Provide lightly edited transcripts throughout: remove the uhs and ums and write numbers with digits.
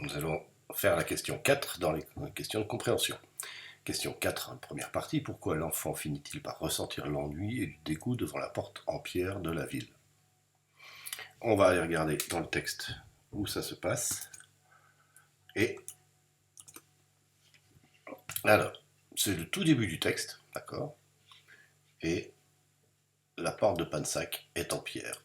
Nous allons faire la question 4 dans les questions de compréhension. Question 4, première partie. Pourquoi l'enfant finit-il par ressentir l'ennui et du dégoût devant la porte en pierre de la ville? On va aller regarder dans le texte où ça se passe. Et alors, c'est le tout début du texte, d'accord? Et la porte de Pansac est en pierre.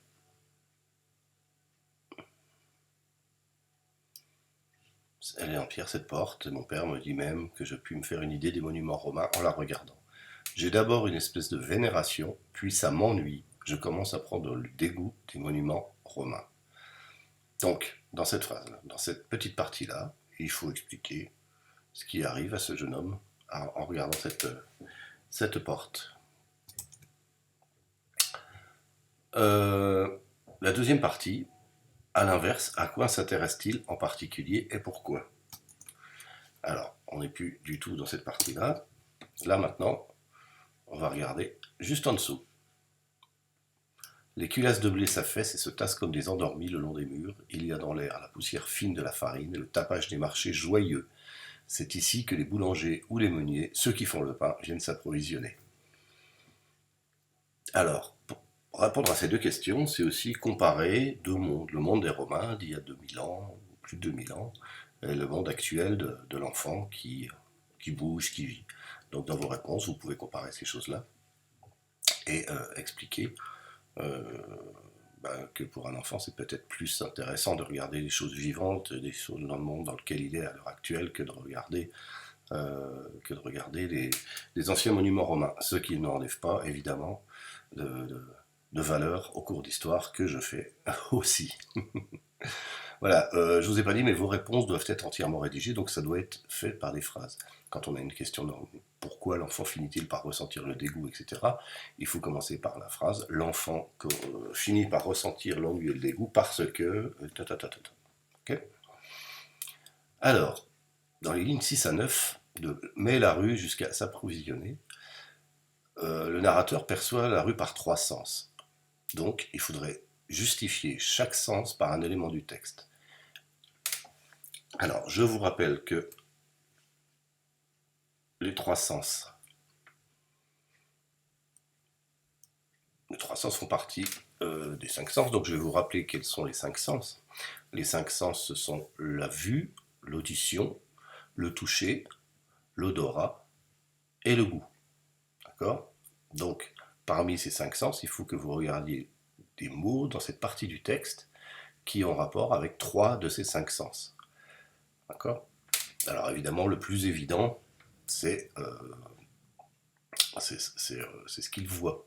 Elle est en pierre, cette porte. Mon père me dit même que je puis me faire une idée des monuments romains en la regardant. J'ai d'abord une espèce de vénération, puis ça m'ennuie. Je commence à prendre le dégoût des monuments romains. Donc, dans cette phrase, dans cette petite partie-là, il faut expliquer ce qui arrive à ce jeune homme en regardant cette porte. La deuxième partie, à l'inverse, à quoi s'intéresse-t-il en particulier et pourquoi? Alors, on n'est plus du tout dans cette partie-là. Là, maintenant, on va regarder juste en dessous. Les culasses de blé s'affaissent et se tassent comme des endormis le long des murs. Il y a dans l'air la poussière fine de la farine et le tapage des marchés joyeux. C'est ici que les boulangers ou les meuniers, ceux qui font le pain, viennent s'approvisionner. Alors, pour répondre à ces deux questions, c'est aussi comparer deux mondes. Le monde des Romains d'il y a 2000 ans, plus de 2000 ans, et le monde actuel de l'enfant qui bouge, qui vit. Donc dans vos réponses, vous pouvez comparer ces choses-là et expliquer que pour un enfant, c'est peut-être plus intéressant de regarder les choses vivantes, des choses dans le monde dans lequel il est à l'heure actuelle, que de regarder les anciens monuments romains. Ce qui n'enlève pas, évidemment, de valeur au cours d'histoire que je fais aussi. Voilà, je vous ai pas dit, mais vos réponses doivent être entièrement rédigées, donc ça doit être fait par des phrases. Quand on a une question de pourquoi l'enfant finit-il par ressentir le dégoût, etc., il faut commencer par la phrase l'enfant finit par ressentir l'ennui et le dégoût parce que. Okay. Alors, dans les lignes 6 à 9, de mais la rue jusqu'à s'approvisionner, le narrateur perçoit la rue par trois sens. Donc, il faudrait justifier chaque sens par un élément du texte. Alors, je vous rappelle que les trois sens font partie des cinq sens, donc je vais vous rappeler quels sont les cinq sens. Les cinq sens, ce sont la vue, l'audition, le toucher, l'odorat et le goût. D'accord? Donc, parmi ces cinq sens, il faut que vous regardiez des mots dans cette partie du texte qui ont rapport avec trois de ces cinq sens. D'accord? Alors évidemment, le plus évident, c'est ce qu'il voit.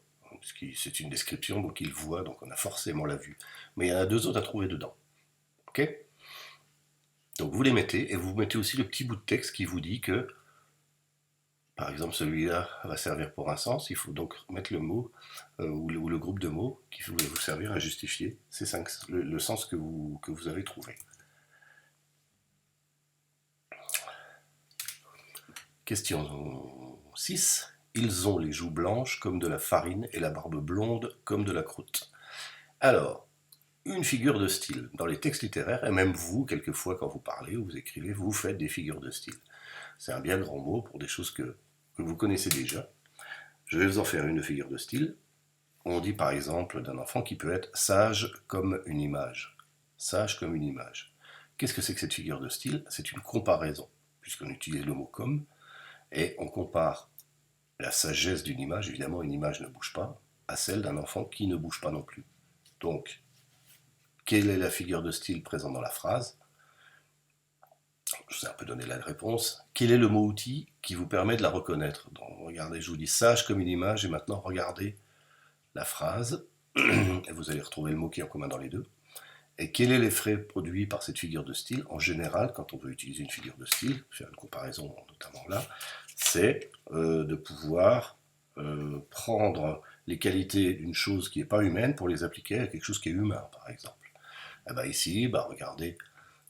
C'est une description, donc il voit, donc on a forcément la vue. Mais il y en a deux autres à trouver dedans. Ok? Donc vous les mettez, et vous mettez aussi le petit bout de texte qui vous dit que, par exemple, celui-là va servir pour un sens, il faut donc mettre le mot ou le groupe de mots qui va vous servir à justifier le sens que vous avez trouvé. Question 6. Ils ont les joues blanches comme de la farine et la barbe blonde comme de la croûte. Alors, une figure de style. Dans les textes littéraires, et même vous, quelquefois, quand vous parlez ou vous écrivez, vous faites des figures de style. C'est un bien grand mot pour des choses que vous connaissez déjà. Je vais vous en faire une figure de style. On dit par exemple d'un enfant qui peut être sage comme une image. Sage comme une image. Qu'est-ce que c'est que cette figure de style? C'est une comparaison, puisqu'on utilise le mot comme, et on compare la sagesse d'une image, évidemment une image ne bouge pas, à celle d'un enfant qui ne bouge pas non plus. Donc, quelle est la figure de style présente dans la phrase? Je vous ai un peu donné la réponse. Quel est le mot-outil qui vous permet de la reconnaître? Donc, regardez, je vous dis sage comme une image, et maintenant regardez la phrase, et vous allez retrouver le mot qui est en commun dans les deux. Et quel est l'effet produit par cette figure de style? En général, quand on veut utiliser une figure de style, faire une comparaison notamment là, c'est de pouvoir prendre les qualités d'une chose qui n'est pas humaine pour les appliquer à quelque chose qui est humain, par exemple. Et ben ici, regardez,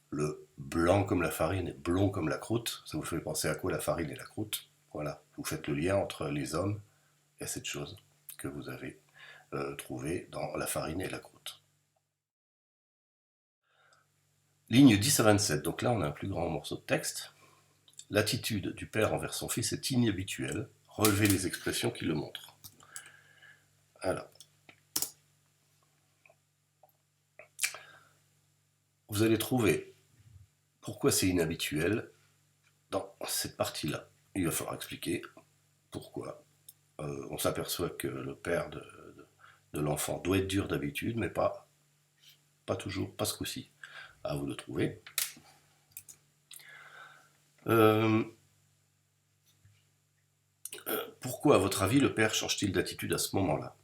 le blanc comme la farine et blond comme la croûte, ça vous fait penser à quoi la farine et la croûte? Voilà, vous faites le lien entre les hommes et cette chose que vous avez trouvée dans la farine et la croûte. Ligne 10 à 27, donc là on a un plus grand morceau de texte. L'attitude du père envers son fils est inhabituelle. Relevez les expressions qui le montrent. Alors, vous allez trouver pourquoi c'est inhabituel dans cette partie-là. Il va falloir expliquer pourquoi. On s'aperçoit que le père de l'enfant doit être dur d'habitude, mais pas toujours, pas ce coup-ci. À vous de trouver. Pourquoi, à votre avis, le père change-t-il d'attitude à ce moment-là?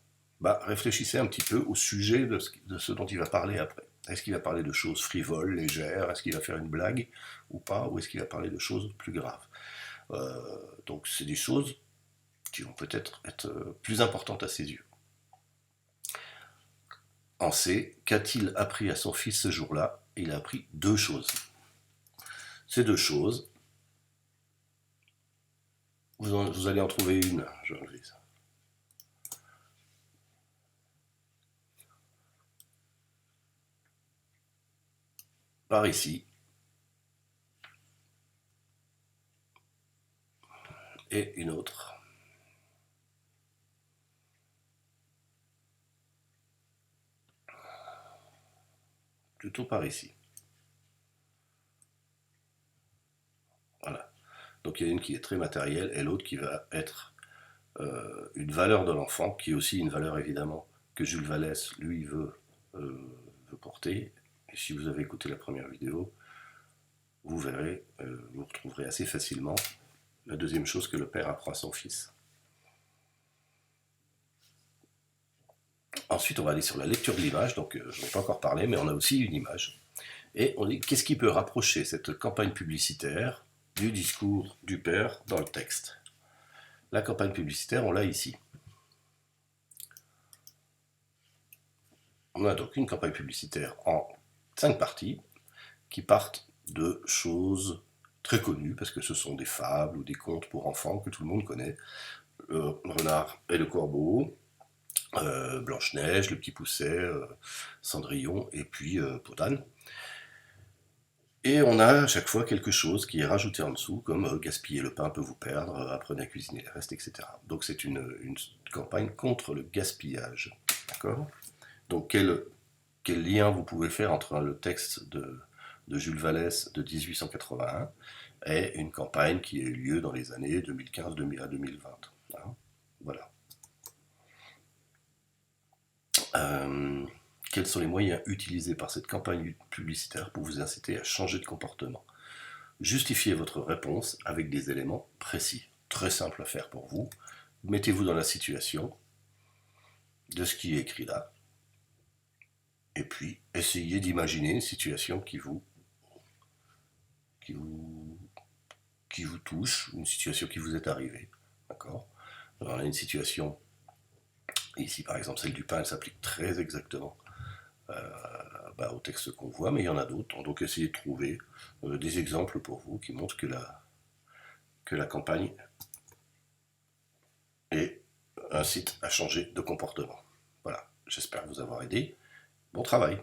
Réfléchissez un petit peu au sujet de ce dont il va parler après. Est-ce qu'il va parler de choses frivoles, légères? Est-ce qu'il va faire une blague ou pas? Ou est-ce qu'il va parler de choses plus graves? Donc c'est des choses qui vont peut-être être plus importantes à ses yeux. En C, qu'a-t-il appris à son fils ce jour-là? Il a appris deux choses. Ces deux choses, vous allez en trouver une. Je vais enlever ça. Par ici. Et une autre. Plutôt par ici. Voilà. Donc il y a une qui est très matérielle et l'autre qui va être une valeur de l'enfant, qui est aussi une valeur évidemment que Jules Vallès, lui, veut porter. Et si vous avez écouté la première vidéo, vous verrez, vous retrouverez assez facilement la deuxième chose que le père apprend à son fils. Ensuite, on va aller sur la lecture de l'image, donc je n'en ai pas encore parlé, mais on a aussi une image. Et on dit, qu'est-ce qui peut rapprocher cette campagne publicitaire du discours du père dans le texte? La campagne publicitaire, on l'a ici. On a donc une campagne publicitaire en 5 parties qui partent de choses très connues, parce que ce sont des fables ou des contes pour enfants que tout le monde connaît. Renard et le Corbeau, Blanche-Neige, Le Petit Poucet, Cendrillon et puis Podane. Et on a à chaque fois quelque chose qui est rajouté en dessous, comme gaspiller le pain peut vous perdre, apprenez à cuisiner les restes, etc. Donc c'est une campagne contre le gaspillage. D'accord? Donc quel lien vous pouvez faire entre le texte de Jules Vallès de 1881 et une campagne qui a eu lieu dans les années 2015 à 2020. Hein, voilà. Quels sont les moyens utilisés par cette campagne publicitaire pour vous inciter à changer de comportement? Justifiez votre réponse avec des éléments précis. Très simple à faire pour vous. Mettez-vous dans la situation de ce qui est écrit là. Et puis, essayez d'imaginer une situation qui vous touche, une situation qui vous est arrivée. D'accord? On a une situation, ici par exemple celle du pain, elle s'applique très exactement au texte qu'on voit, mais il y en a d'autres. Donc essayez de trouver des exemples pour vous qui montrent que la campagne incite à changer de comportement. Voilà, j'espère vous avoir aidé. Bon travail.